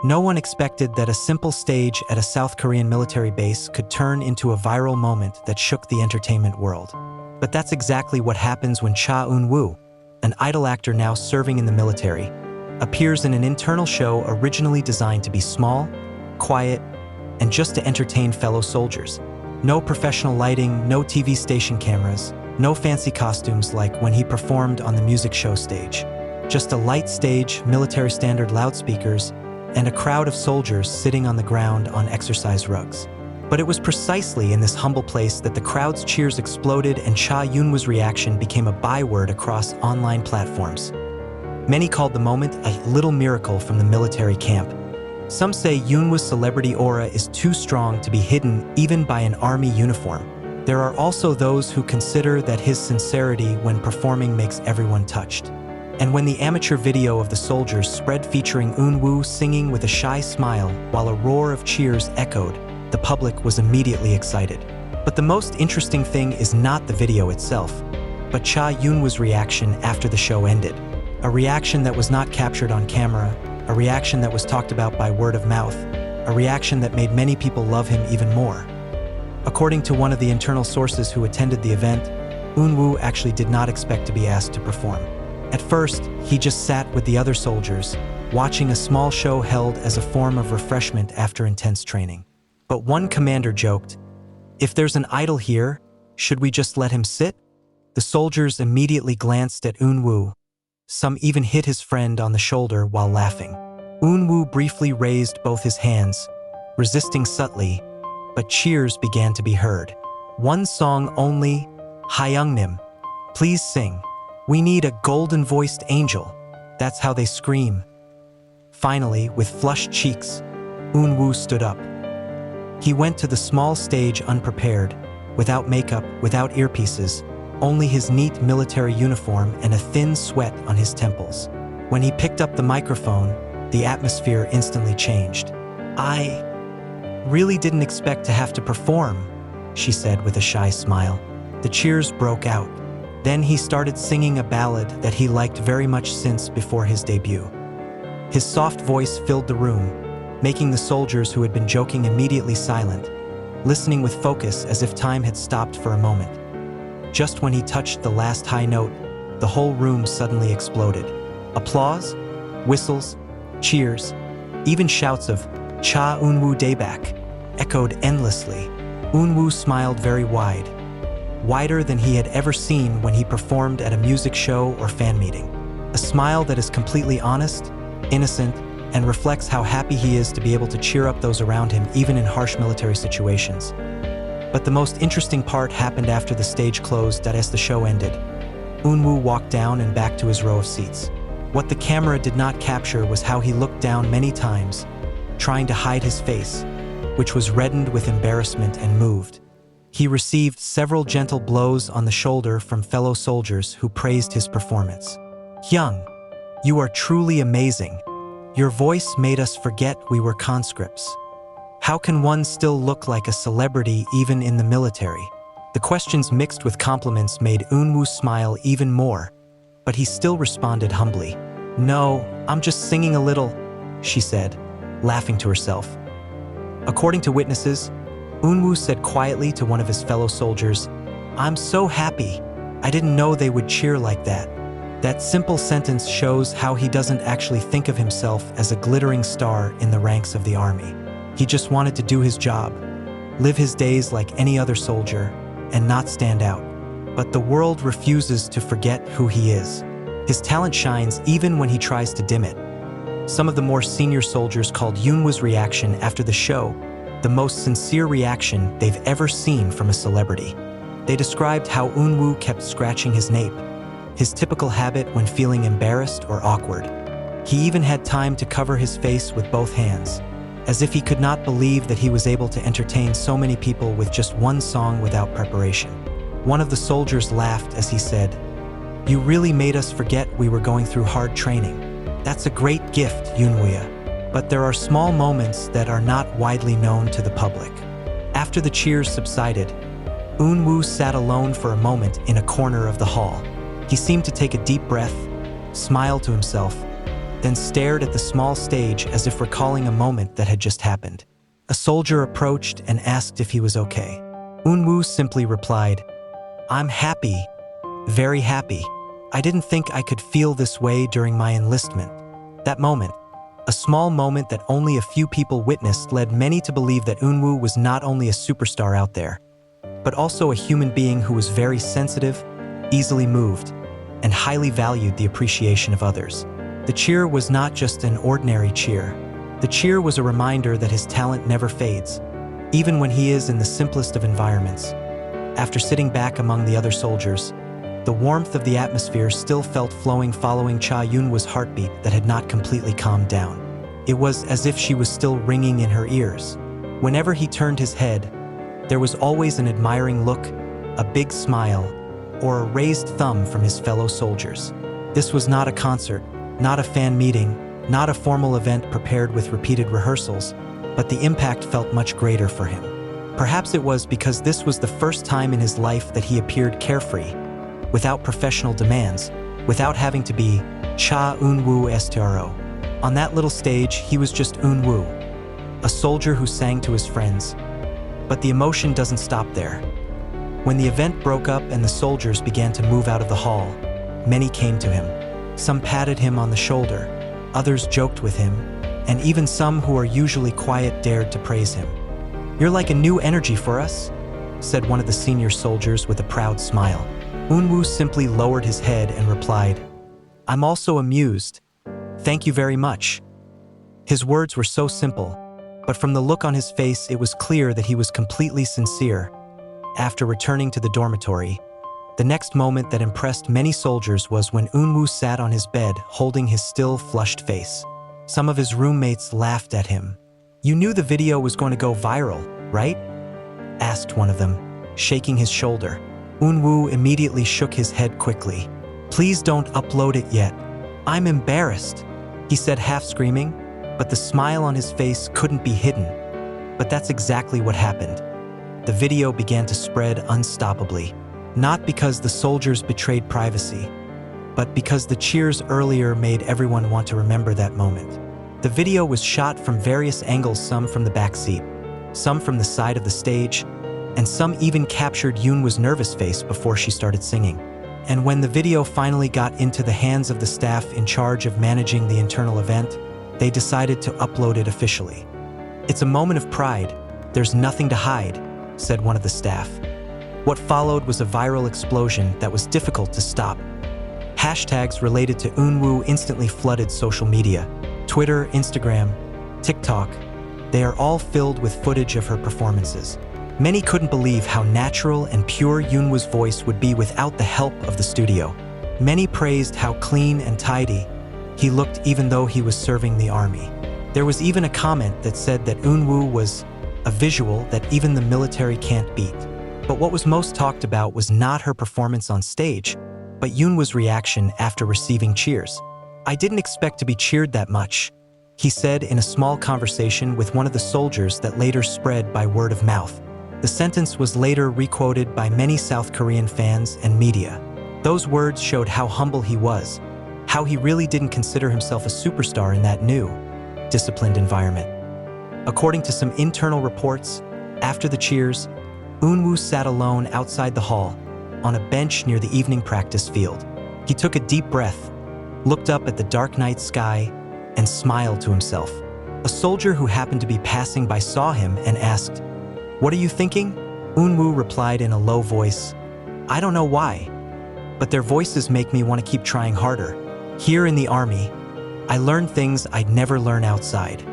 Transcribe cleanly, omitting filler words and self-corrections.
No one expected that a simple stage at a South Korean military base could turn into a viral moment that shook the entertainment world. But that's exactly what happens when Cha Eunwoo, an idol actor now serving in the military, appears in an internal show originally designed to be small, quiet, and just to entertain fellow soldiers. No professional lighting, no TV station cameras, no fancy costumes like when he performed on the music show stage. Just a light stage, military standard loudspeakers, and a crowd of soldiers sitting on the ground on exercise rugs. But it was precisely in this humble place that the crowd's cheers exploded and Cha Eunwoo's reaction became a byword across online platforms. Many called the moment a little miracle from the military camp. Some say Eunwoo's celebrity aura is too strong to be hidden even by an army uniform. There are also those who consider that his sincerity when performing makes everyone touched. And when the amateur video of the soldiers spread featuring Eunwoo singing with a shy smile while a roar of cheers echoed, the public was immediately excited. But the most interesting thing is not the video itself, but Cha Eunwoo's reaction after the show ended. A reaction that was not captured on camera, a reaction that was talked about by word of mouth, a reaction that made many people love him even more. According to one of the internal sources who attended the event, Eunwoo actually did not expect to be asked to perform. At first, he just sat with the other soldiers, watching a small show held as a form of refreshment after intense training. But one commander joked, "If there's an idol here, should we just let him sit?" The soldiers immediately glanced at Eunwoo. Some even hit his friend on the shoulder while laughing. Eunwoo briefly raised both his hands, resisting subtly, but cheers began to be heard. "One song only, Haeungnim. Please sing. We need a golden-voiced angel." That's how they scream. Finally, with flushed cheeks, Eunwoo stood up. He went to the small stage unprepared, without makeup, without earpieces, only his neat military uniform and a thin sweat on his temples. When he picked up the microphone, the atmosphere instantly changed. "I really didn't expect to have to perform," she said with a shy smile. The cheers broke out. Then he started singing a ballad that he liked very much since before his debut. His soft voice filled the room, making the soldiers who had been joking immediately silent, listening with focus as if time had stopped for a moment. Just when he touched the last high note, the whole room suddenly exploded. Applause, whistles, cheers, even shouts of "Cha Eunwoo Daebak" echoed endlessly. Eunwoo smiled very wide, wider than he had ever seen when he performed at a music show or fan meeting. A smile that is completely honest, innocent, and reflects how happy he is to be able to cheer up those around him even in harsh military situations. But the most interesting part happened after the stage closed as the show ended. Eunwoo walked down and back to his row of seats. What the camera did not capture was how he looked down many times, trying to hide his face, which was reddened with embarrassment and moved. He received several gentle blows on the shoulder from fellow soldiers who praised his performance. "Hyung, you are truly amazing. Your voice made us forget we were conscripts. How can one still look like a celebrity even in the military?" The questions mixed with compliments made Eunwoo smile even more, but he still responded humbly. "No, I'm just singing a little," she said, laughing to herself. According to witnesses, Eunwoo said quietly to one of his fellow soldiers, "I'm so happy. I didn't know they would cheer like that." That simple sentence shows how he doesn't actually think of himself as a glittering star in the ranks of the army. He just wanted to do his job, live his days like any other soldier, and not stand out. But the world refuses to forget who he is. His talent shines even when he tries to dim it. Some of the more senior soldiers called Eunwoo's reaction after the show the most sincere reaction they've ever seen from a celebrity. They described how Eunwoo kept scratching his nape, his typical habit when feeling embarrassed or awkward. He even had time to cover his face with both hands, as if he could not believe that he was able to entertain so many people with just one song without preparation. One of the soldiers laughed as he said, "You really made us forget we were going through hard training. That's a great gift, Eunwoo. But there are small moments that are not widely known to the public." After the cheers subsided, Eunwoo sat alone for a moment in a corner of the hall. He seemed to take a deep breath, smile to himself, then stared at the small stage as if recalling a moment that had just happened. A soldier approached and asked if he was okay. Eunwoo simply replied, "I'm happy, very happy. I didn't think I could feel this way during my enlistment." That moment, a small moment that only a few people witnessed, led many to believe that Eunwoo was not only a superstar out there, but also a human being who was very sensitive, easily moved, and highly valued the appreciation of others. The cheer was not just an ordinary cheer. The cheer was a reminder that his talent never fades, even when he is in the simplest of environments. After sitting back among the other soldiers, the warmth of the atmosphere still felt flowing following Cha Eunwoo's heartbeat that had not completely calmed down. It was as if she was still ringing in her ears. Whenever he turned his head, there was always an admiring look, a big smile, or a raised thumb from his fellow soldiers. This was not a concert, not a fan meeting, not a formal event prepared with repeated rehearsals, but the impact felt much greater for him. Perhaps it was because this was the first time in his life that he appeared carefree, without professional demands, without having to be Cha Eunwoo ASTRO. On that little stage, he was just Eunwoo, a soldier who sang to his friends. But the emotion doesn't stop there. When the event broke up and the soldiers began to move out of the hall, many came to him. Some patted him on the shoulder, others joked with him, and even some who are usually quiet dared to praise him. "You're like a new energy for us," said one of the senior soldiers with a proud smile. Eunwoo simply lowered his head and replied, "I'm also amused. Thank you very much." His words were so simple, but from the look on his face it was clear that he was completely sincere. After returning to the dormitory, the next moment that impressed many soldiers was when Eunwoo sat on his bed holding his still flushed face. Some of his roommates laughed at him. "You knew the video was going to go viral, right?" asked one of them, shaking his shoulder. Eunwoo immediately shook his head quickly. "Please don't upload it yet. I'm embarrassed," he said, half screaming, but the smile on his face couldn't be hidden. But that's exactly what happened. The video began to spread unstoppably, not because the soldiers betrayed privacy, but because the cheers earlier made everyone want to remember that moment. The video was shot from various angles, some from the back seat, some from the side of the stage, and some even captured Eunwoo's nervous face before she started singing. And when the video finally got into the hands of the staff in charge of managing the internal event, they decided to upload it officially. "It's a moment of pride. There's nothing to hide," said one of the staff. What followed was a viral explosion that was difficult to stop. Hashtags related to Eunwoo instantly flooded social media. Twitter, Instagram, TikTok, they are all filled with footage of her performances. Many couldn't believe how natural and pure Eunwoo's voice would be without the help of the studio. Many praised how clean and tidy he looked even though he was serving the army. There was even a comment that said that Eunwoo was a visual that even the military can't beat. But what was most talked about was not her performance on stage, but Eunwoo's reaction after receiving cheers. "I didn't expect to be cheered that much," he said in a small conversation with one of the soldiers that later spread by word of mouth. The sentence was later requoted by many South Korean fans and media. Those words showed how humble he was, how he really didn't consider himself a superstar in that new, disciplined environment. According to some internal reports, after the cheers, Eunwoo sat alone outside the hall, on a bench near the evening practice field. He took a deep breath, looked up at the dark night sky, and smiled to himself. A soldier who happened to be passing by saw him and asked, "What are you thinking?" Eunwoo replied in a low voice, "I don't know why, but their voices make me want to keep trying harder. Here in the army, I learned things I'd never learn outside."